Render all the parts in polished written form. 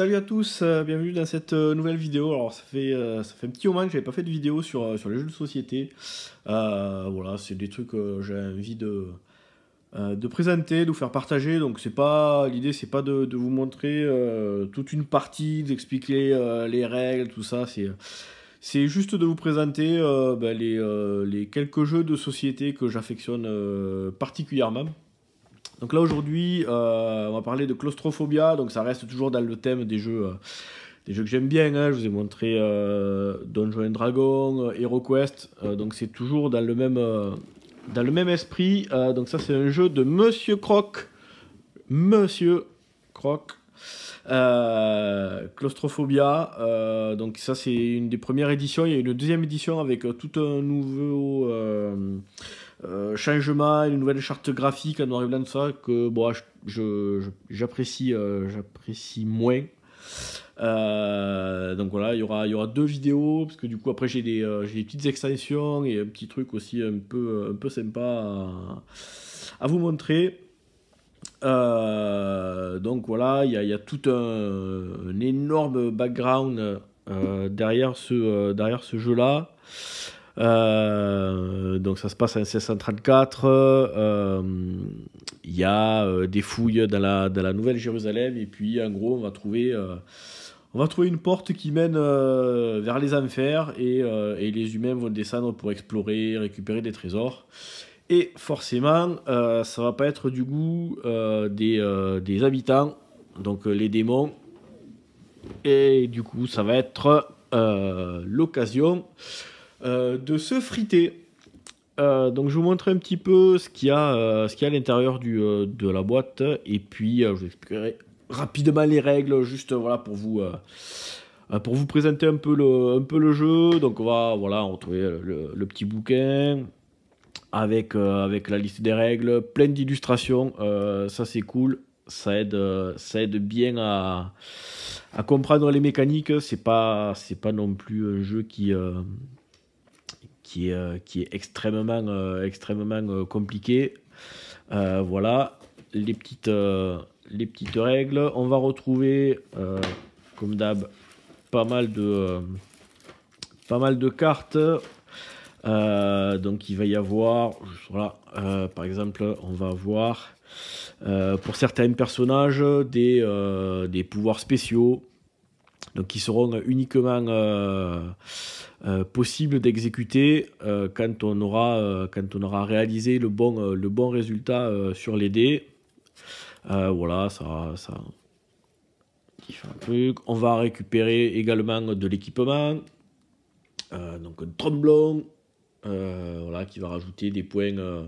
Salut à tous, bienvenue dans cette nouvelle vidéo. Alors ça fait un petit moment que j'avais pas fait de vidéo sur les jeux de société. Voilà, c'est des trucs que j'ai envie de présenter, de vous faire partager. Donc c'est pas l'idée, c'est pas de vous montrer toute une partie, d'expliquer les règles, tout ça. C'est juste de vous présenter les quelques jeux de société que j'affectionne particulièrement. Donc là aujourd'hui, on va parler de claustrophobia, donc ça reste toujours dans le thème des jeux que j'aime bien. Hein. Je vous ai montré Donjons and Dragons, HeroQuest, donc c'est toujours dans le même esprit. Donc ça c'est un jeu de Monsieur Croc, Claustrophobia. Donc ça c'est une des premières éditions. Il y a une deuxième édition avec tout un nouveau changement, une nouvelle charte graphique en noir et blanc, tout ça, que bon, j'apprécie moins. Donc voilà, il y aura deux vidéos, parce que du coup après j'ai des petites extensions et un petit truc aussi un peu sympa à vous montrer. Donc voilà, il y a tout un énorme background derrière ce jeu-là. Donc ça se passe en 1634. Il y a des fouilles dans la Nouvelle-Jérusalem, et puis en gros on va trouver une porte qui mène vers les enfers, et les humains vont descendre pour explorer, récupérer des trésors. Et forcément, ça va pas être du goût des habitants, donc les démons. Et du coup, ça va être l'occasion de se friter. Donc je vous montre un petit peu ce qu'il y a à l'intérieur de la boîte, et puis je vous expliquerai rapidement les règles, juste voilà pour vous présenter un peu le jeu. Donc on va retrouver le petit bouquin avec la liste des règles, plein d'illustrations. Ça c'est cool, ça aide bien à comprendre les mécaniques. C'est pas non plus un jeu qui est extrêmement compliqué. Voilà les petites règles. On va retrouver comme d'hab pas mal de cartes. Donc il va y avoir, voilà, par exemple on va avoir pour certains personnages des pouvoirs spéciaux, donc qui seront uniquement possibles d'exécuter quand on aura réalisé le bon résultat sur les dés. Voilà, ça qui fait un truc. On va récupérer également de l'équipement, donc un tromblon, voilà, qui va rajouter des points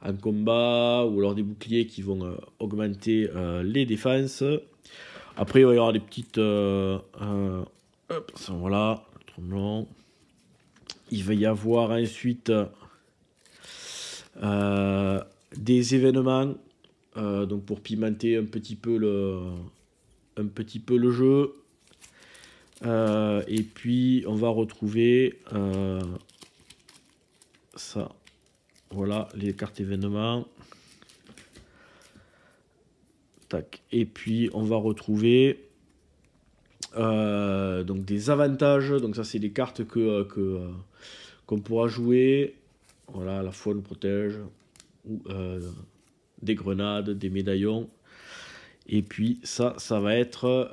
en combat, ou alors des boucliers qui vont augmenter les défenses. Après, il va y avoir des petites... voilà, le tromblon. Il va y avoir ensuite des événements, donc pour pimenter un petit peu le jeu. Et puis, on va retrouver ça. Voilà, les cartes événements. Tac. Et puis on va retrouver donc des avantages. Donc ça c'est des cartes qu'on pourra jouer. Voilà, la faune protège, ou des grenades, des médaillons. Et puis ça va être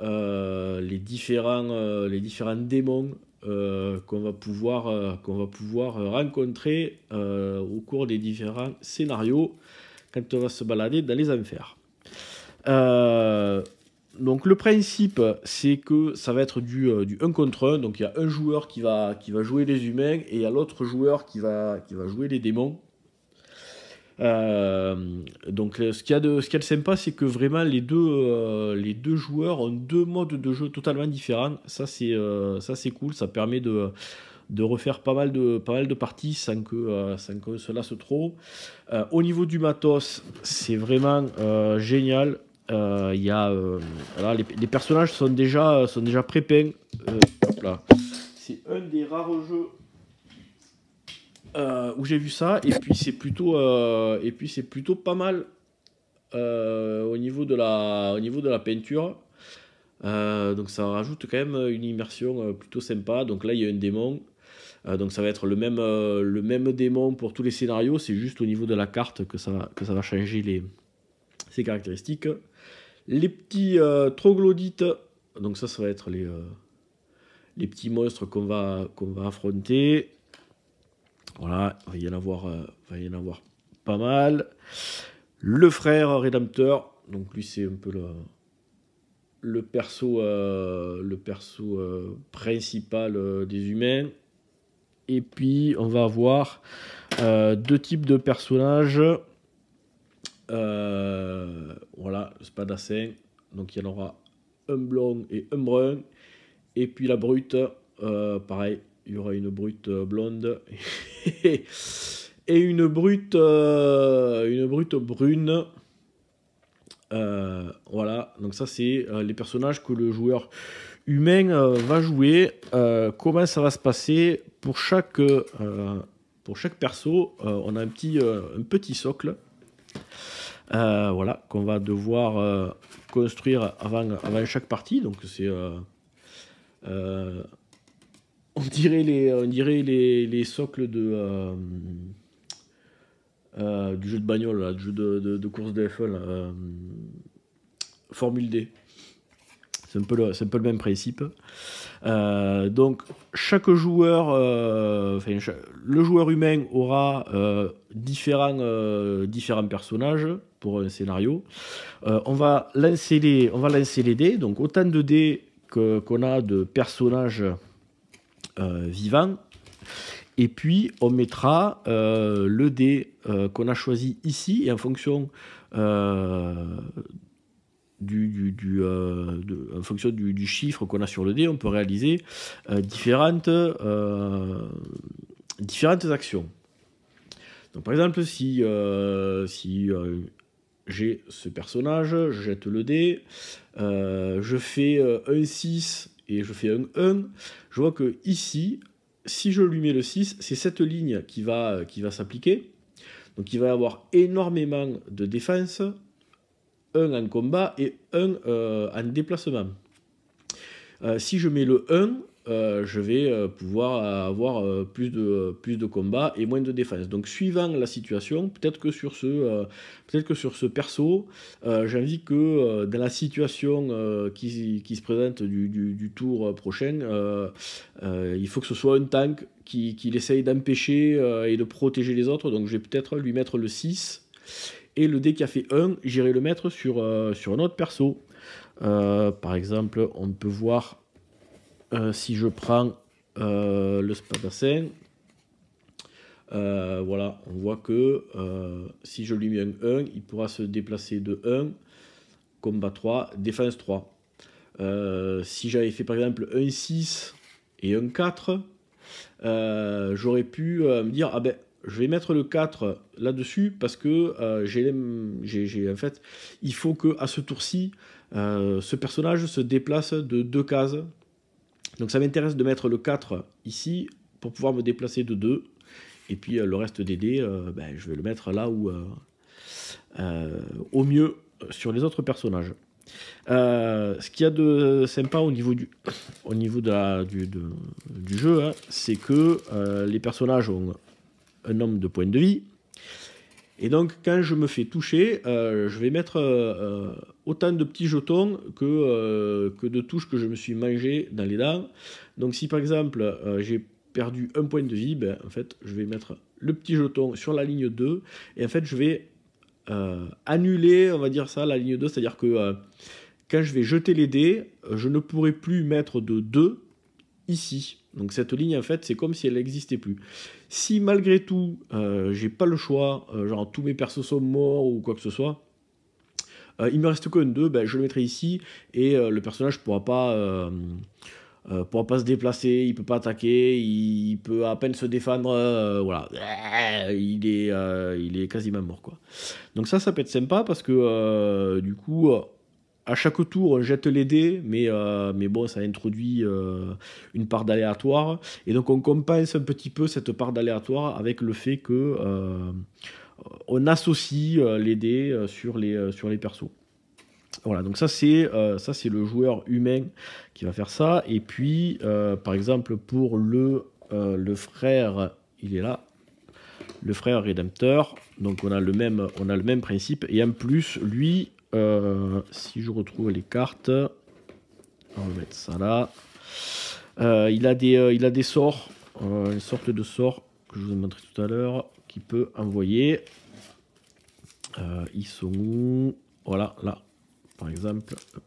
les différents démons qu'on va pouvoir rencontrer au cours des différents scénarios quand on va se balader dans les enfers. Donc le principe, c'est que ça va être du 1 contre 1. Donc il y a un joueur qui va jouer les humains, et il y a l'autre joueur qui va jouer les démons. Donc ce qu'il y a de sympa, c'est que vraiment les deux joueurs ont deux modes de jeu totalement différents. Ça c'est cool, ça permet de refaire pas mal de parties sans que se lasse trop. Au niveau du matos, c'est vraiment génial. Voilà, les personnages sont déjà pré-peints. Hop là. C'est un des rares jeux où j'ai vu ça, et puis c'est plutôt pas mal au niveau de la peinture. Donc ça rajoute quand même une immersion plutôt sympa. Donc là, il y a un démon. Donc ça va être le même démon pour tous les scénarios. C'est juste au niveau de la carte que ça va changer ses caractéristiques. Les petits troglodytes. Donc ça va être les petits monstres qu'on va affronter. Voilà, il va y en avoir pas mal. Le frère rédempteur. Donc lui, c'est un peu le perso principal des humains. Et puis, on va avoir deux types de personnages. Voilà, le spadassin. Donc, il y en aura un blond et un brun. Et puis, la brute, pareil, il y aura une brute blonde et une brute brune. Voilà, donc ça, c'est les personnages que le joueur humain va jouer. Comment ça va se passer pour chaque perso, on a un petit socle, voilà, qu'on va devoir construire avant chaque partie. Donc c'est on dirait les socles du jeu de bagnole, là, du jeu de course de F1, Formule D. C'est un peu le même principe. Donc, chaque joueur, le joueur humain aura différents personnages pour un scénario. On va lancer les dés. Donc, autant de dés qu'on a de personnages vivants. Et puis, on mettra le dé qu'on a choisi ici. Et en fonction en fonction du chiffre qu'on a sur le dé, on peut réaliser différentes actions. Donc, par exemple, si j'ai ce personnage, je jette le dé, je fais un 6 et je fais un 1, je vois que ici, si je lui mets le 6, c'est cette ligne qui va s'appliquer. Donc il va y avoir énormément de défense, un en combat et un en déplacement. Si je mets le 1, je vais pouvoir avoir plus de combats et moins de défense. Donc suivant la situation, peut-être que sur ce perso, j'ai envie que dans la situation qui se présente du tour prochain, il faut que ce soit un tank qui essaye d'empêcher et de protéger les autres. Donc je vais peut-être lui mettre le 6. Et le dé qui a fait 1, j'irai le mettre sur un autre perso. Par exemple, on peut voir si je prends le spadassin, voilà, on voit que si je lui mets un 1, il pourra se déplacer de 1, combat 3, défense 3. Si j'avais fait par exemple un 6 et un 4, j'aurais pu me dire, ah ben, je vais mettre le 4 là-dessus parce que en fait, il faut qu'à ce tour-ci, ce personnage se déplace de 2 cases. Donc ça m'intéresse de mettre le 4 ici pour pouvoir me déplacer de 2. Et puis le reste des dés, je vais le mettre là où, au mieux, sur les autres personnages. Ce qu'il y a de sympa au niveau du jeu, hein, c'est que les personnages ont un nombre de points de vie. Et donc, quand je me fais toucher, je vais mettre autant de petits jetons que de touches que je me suis mangé dans les dents. Donc, si par exemple, j'ai perdu un point de vie, en fait, je vais mettre le petit jeton sur la ligne 2. Et en fait, je vais annuler, on va dire ça, la ligne 2. C'est-à-dire que quand je vais jeter les dés, je ne pourrai plus mettre de 2 ici. Donc cette ligne, en fait, c'est comme si elle n'existait plus. Si malgré tout, j'ai pas le choix, genre tous mes persos sont morts ou quoi que ce soit, il me reste qu'un 2, je le mettrai ici et le personnage pourra pas se déplacer, il peut pas attaquer, il peut à peine se défendre, voilà, il est quasiment mort, quoi. Donc ça peut être sympa parce que du coup, à chaque tour, on jette les dés, mais bon, ça introduit une part d'aléatoire. Et donc, on compense un petit peu cette part d'aléatoire avec le fait que on associe les dés sur les persos. Voilà, donc ça c'est le joueur humain qui va faire ça. Et puis, par exemple, pour le frère, il est là, le frère rédempteur. Donc on a le même principe. Et en plus, lui, si je retrouve les cartes, on va mettre ça là. Il a des sorts, une sorte de sort que je vous ai montré tout à l'heure, qui peut envoyer. Ils sont où? Voilà, là, par exemple. Hop.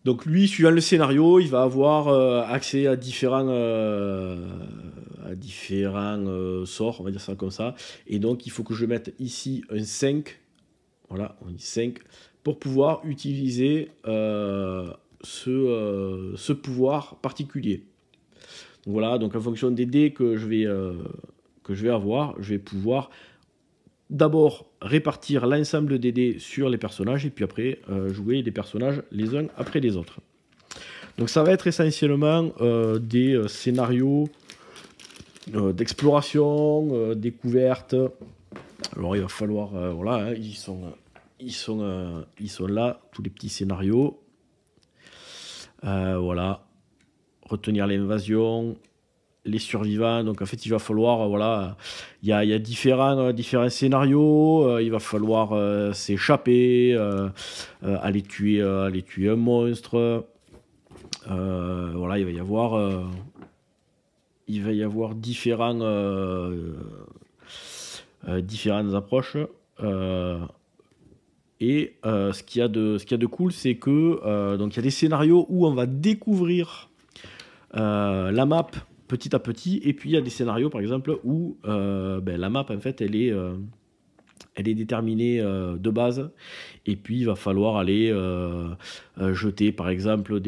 Donc lui, suivant le scénario, il va avoir accès à différents sorts, on va dire ça comme ça. Et donc il faut que je mette ici un 5, voilà, on dit 5, pour pouvoir utiliser ce pouvoir particulier. Donc voilà, donc en fonction des dés que je vais avoir, je vais pouvoir d'abord répartir l'ensemble des dés sur les personnages et puis après jouer des personnages les uns après les autres. Donc ça va être essentiellement des scénarios d'exploration, découverte. Alors il va falloir, voilà, hein, ils sont là, tous les petits scénarios. Voilà, retenir l'invasion, les survivants. Donc en fait il va falloir, voilà, il y a différents scénarios. Il va falloir s'échapper, aller tuer un monstre. Voilà, il va y avoir différentes approches. Ce qu'il y a de cool, c'est que donc il y a des scénarios où on va découvrir la map petit à petit, et puis il y a des scénarios par exemple où la map en fait elle est déterminée de base, et puis il va falloir aller jeter par exemple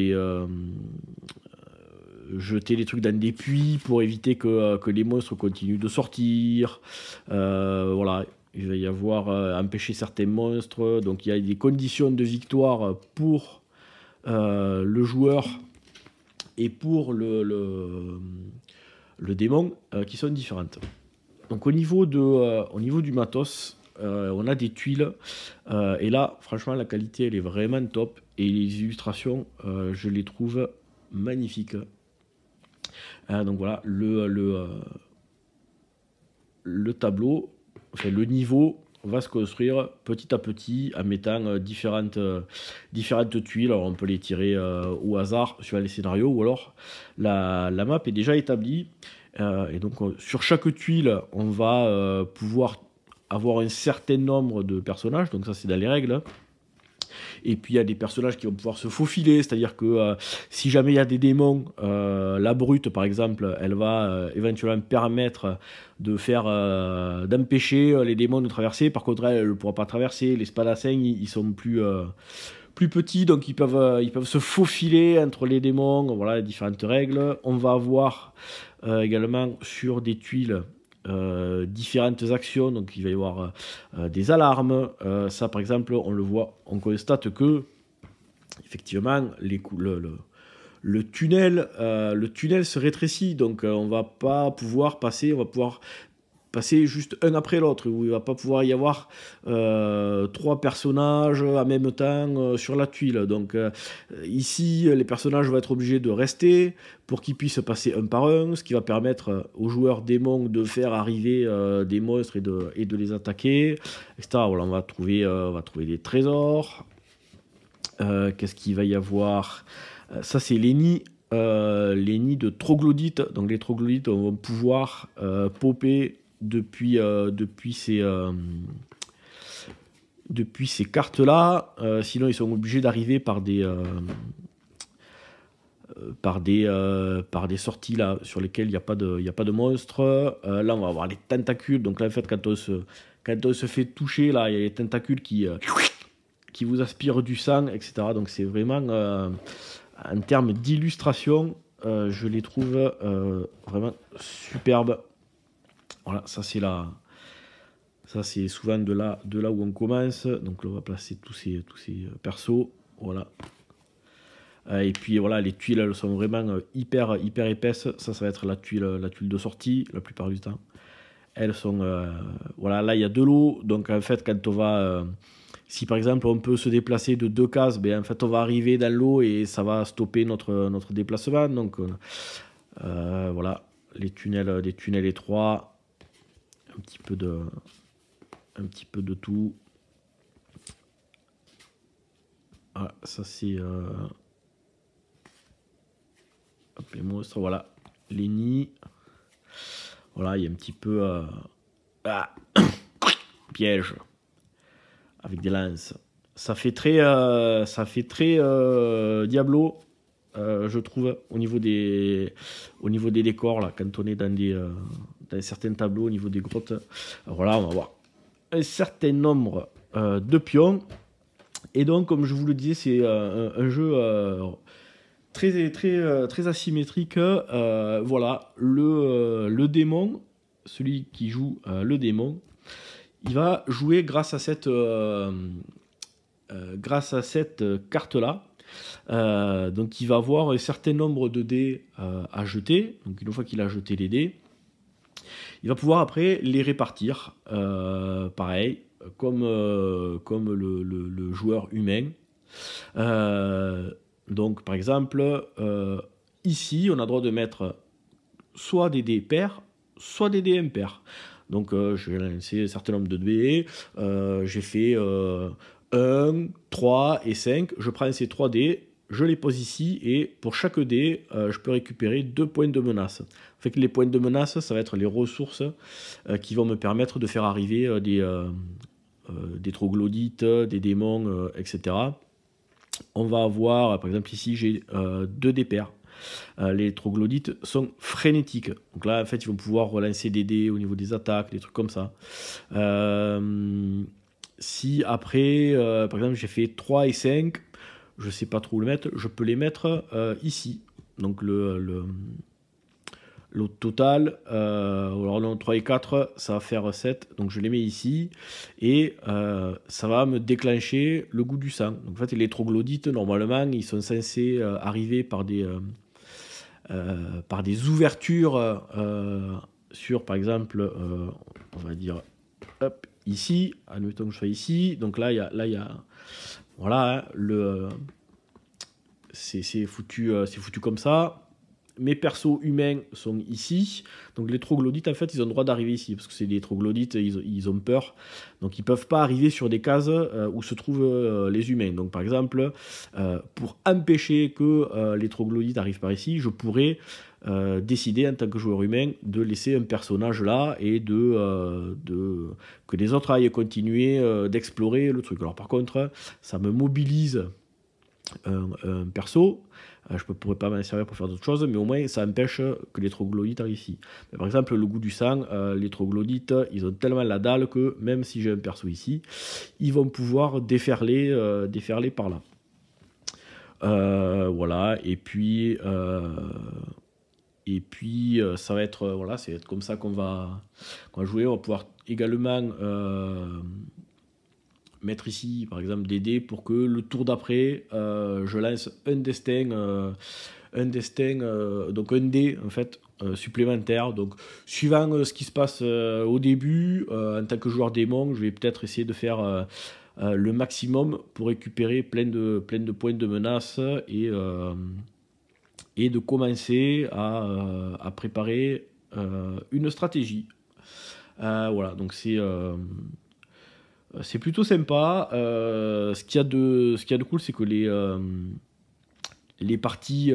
jeter des trucs dans des puits pour éviter que les monstres continuent de sortir. Voilà, il va y avoir empêcher certains monstres, donc il y a des conditions de victoire pour le joueur et pour le démon qui sont différentes. Donc au niveau du matos, on a des tuiles, et là franchement la qualité elle est vraiment top, et les illustrations je les trouve magnifiques. Donc voilà, le tableau, enfin le niveau va se construire petit à petit en mettant différentes tuiles. Alors on peut les tirer au hasard sur les scénarios, ou alors la map est déjà établie, et donc sur chaque tuile on va pouvoir avoir un certain nombre de personnages, donc ça c'est dans les règles. Et puis il y a des personnages qui vont pouvoir se faufiler, c'est-à-dire que si jamais il y a des démons, la brute par exemple, elle va éventuellement permettre d'empêcher les démons de traverser. Par contre elle ne pourra pas traverser. Les spadassins ils sont plus petits, donc ils peuvent se faufiler entre les démons. Voilà les différentes règles. On va avoir également sur des tuiles différentes actions, donc il va y avoir des alarmes. Ça par exemple on le voit, on constate que effectivement le tunnel se rétrécit, donc on va pas pouvoir passer, on va pouvoir passer juste un après l'autre, où il va pas pouvoir y avoir 3 personnages en même temps sur la tuile. Donc ici les personnages vont être obligés de rester pour qu'ils puissent passer un par un, ce qui va permettre aux joueurs démons de faire arriver des monstres et de les attaquer, etc. Voilà, on va trouver des trésors. Qu'est-ce qu'il va y avoir? Ça c'est les nids de troglodytes. Donc les troglodytes vont pouvoir popper depuis ces cartes-là. Sinon, ils sont obligés d'arriver par des sorties là, sur lesquelles il n'y a pas de monstres. Là, on va avoir les tentacules. Donc là, en fait, quand on se fait toucher, là, il y a les tentacules qui vous aspirent du sang, etc. Donc c'est vraiment, en termes d'illustration, je les trouve vraiment superbes. Voilà, ça c'est souvent de là où on commence. Donc là, on va placer tous ces persos. Voilà. Et puis voilà, les tuiles elles sont vraiment hyper épaisses. Ça va être la tuile de sortie la plupart du temps. Elles sont voilà, là il y a de l'eau, donc en fait quand on va Si par exemple on peut se déplacer de 2 cases, ben, en fait on va arriver dans l'eau et ça va stopper notre déplacement. Donc voilà, les tunnels étroits, un petit peu de tout. Voilà, ça c'est les monstres, voilà, les nids. Voilà, il y a un petit peu piège avec des lances. Ça fait très Diablo, je trouve, au niveau des décors là, quand on est dans certains tableaux au niveau des grottes. Alors là, on va voir un certain nombre de pions. Et donc, comme je vous le disais, c'est un jeu très asymétrique. Voilà, le démon, celui qui joue le démon, il va jouer grâce à cette carte-là. Donc il va avoir un certain nombre de dés à jeter. Donc une fois qu'il a jeté les dés, il va pouvoir après les répartir. Pareil, comme le joueur humain. Donc par exemple, ici on a le droit de mettre soit des dés pairs, soit des dés impairs. Donc je vais lancer un certain nombre de dés. J'ai fait 1, 3 et 5. Je prends ces 3 dés, je les pose ici et pour chaque dé, je peux récupérer 2 points de menace. En fait, les points de menace, ça va être les ressources qui vont me permettre de faire arriver des troglodytes, des démons, etc. On va avoir, par exemple ici, j'ai 2 dés pairs. Les troglodytes sont frénétiques. Donc là, en fait, ils vont pouvoir relancer des dés au niveau des attaques, des trucs comme ça. Si après, par exemple, j'ai fait 3 et 5, je ne sais pas trop où le mettre, je peux les mettre ici. Donc le total, alors non, 3 et 4, ça va faire 7. Donc je les mets ici. Et ça va me déclencher le goût du sang. Donc en fait, les troglodytes, normalement, ils sont censés arriver par des ouvertures sur, par exemple, on va dire, hop, ici, admettons que je sois ici, donc là, il y a voilà, hein, c'est foutu comme ça. Mes persos humains sont ici, donc les troglodytes, en fait, ils ont le droit d'arriver ici, parce que c'est des troglodytes, ils ont peur, donc ils peuvent pas arriver sur des cases où se trouvent les humains. Donc par exemple, pour empêcher que les troglodytes arrivent par ici, je pourrais décider en tant que joueur humain de laisser un personnage là et que les autres aillent continuer d'explorer le truc. Alors par contre, ça me mobilise un perso. Je ne pourrais pas m'en servir pour faire d'autres choses, mais au moins ça empêche que les troglodytes arrivent ici. Mais par exemple, le goût du sang, les troglodytes, ils ont tellement la dalle que même si j'ai un perso ici, ils vont pouvoir déferler par là. Voilà, et puis ça va être voilà, c'est comme ça qu'on va jouer. On va pouvoir également mettre ici par exemple des dés pour que le tour d'après je lance un destin donc un dé en fait supplémentaire. Donc suivant ce qui se passe au début, en tant que joueur démon, je vais peut-être essayer de faire le maximum pour récupérer plein de points de menace et de commencer à préparer une stratégie. Voilà, donc c'est plutôt sympa. Ce qu'il y a de cool, c'est que les parties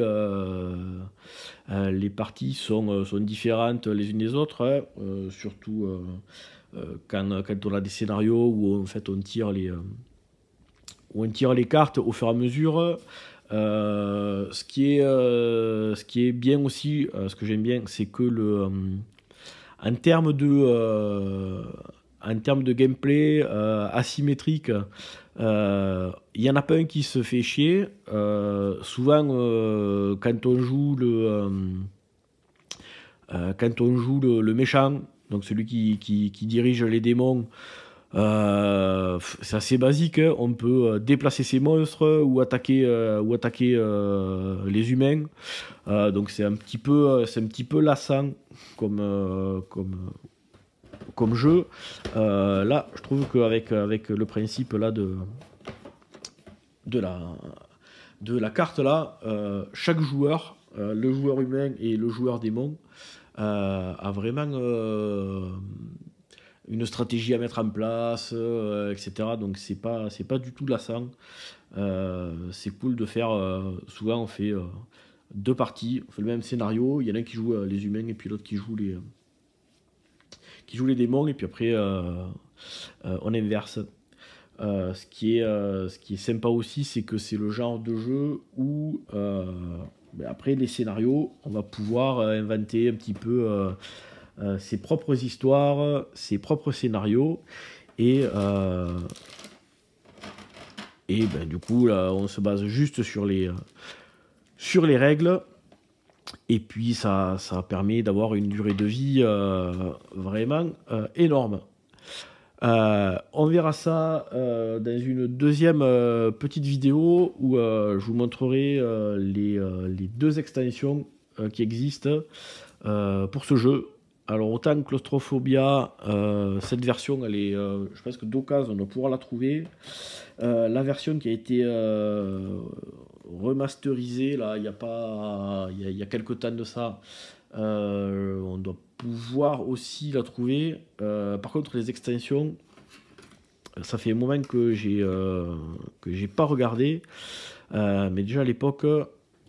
sont différentes les unes des autres, hein. Surtout quand on a des scénarios où en fait on tire les cartes au fur et à mesure. Ce qui est bien aussi, ce que j'aime bien, c'est que en termes de gameplay asymétrique, il n'y en a pas un qui se fait chier. Souvent, quand on joue le méchant, donc celui qui dirige les démons, c'est assez basique, hein. On peut déplacer ces monstres ou attaquer les humains. Donc c'est un petit peu lassant comme comme jeu. Là, je trouve qu'avec le principe là de la carte là, chaque joueur, le joueur humain et le joueur démon, a vraiment une stratégie à mettre en place, etc. Donc c'est pas du tout lassant. C'est cool de faire. Souvent on fait 2 parties, on fait le même scénario. Il y en a un qui joue les humains et puis l'autre qui joue les démons, et puis après on inverse. Ce qui est sympa aussi, c'est que c'est le genre de jeu où après les scénarios, on va pouvoir inventer un petit peu ses propres histoires, ses propres scénarios, et du coup là, on se base juste sur les règles, et puis ça permet d'avoir une durée de vie vraiment énorme. On verra ça dans une deuxième petite vidéo où je vous montrerai les 2 extensions qui existent pour ce jeu. Alors autant Claustrophobia, cette version, elle est, je pense que d'occasion on doit pouvoir la trouver. La version qui a été remasterisée là, il y a quelques temps de ça, on doit pouvoir aussi la trouver. Par contre, les extensions, ça fait un moment que j'ai pas regardé, mais déjà à l'époque,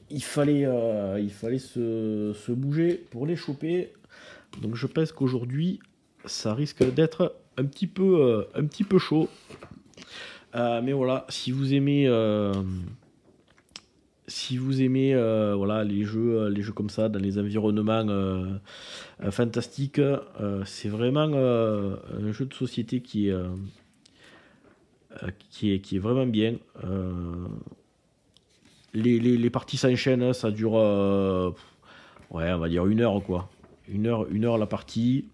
il fallait se bouger pour les choper. Donc je pense qu'aujourd'hui, ça risque d'être un petit peu chaud. Mais voilà, si vous aimez voilà, les jeux comme ça, dans les environnements fantastiques, c'est vraiment un jeu de société qui est vraiment bien. Les parties s'enchaînent, ça dure ouais, on va dire 1 heure quoi. 1 heure la partie.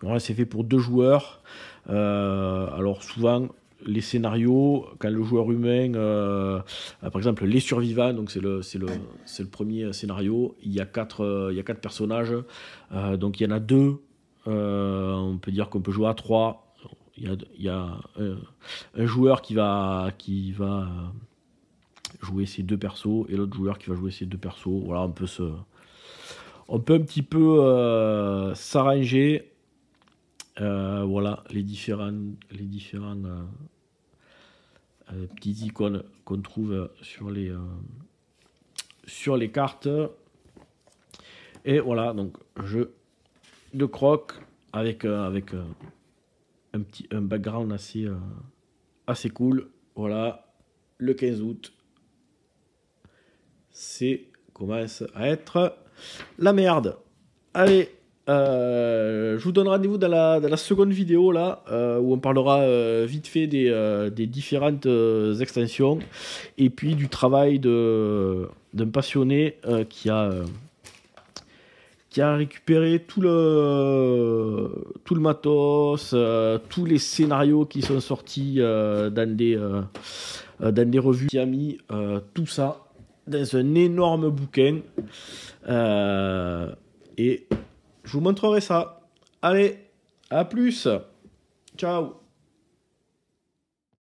Ouais, c'est fait pour 2 joueurs. Alors souvent les scénarios, quand le joueur humain, par exemple les survivants, donc c'est le premier scénario, il y a 4 personnages, donc il y en a 2, on peut dire qu'on peut jouer à 3. Il y a un joueur qui va jouer ses 2 persos, et l'autre joueur qui va jouer ses 2 persos. Voilà, on peut un petit peu s'arranger. Voilà les différents petites icônes qu'on trouve sur les cartes. Et voilà, donc jeu de croc avec un background assez cool. Voilà, le 15 août, c'est commence à être la merde. Allez, je vous donne rendez-vous dans la seconde vidéo là, où on parlera vite fait des différentes extensions, et puis du travail d'un passionné qui a récupéré tout le matos, tous les scénarios qui sont sortis dans des revues, qui a mis tout ça dans un énorme bouquin, et je vous montrerai ça. Allez, à plus. Ciao.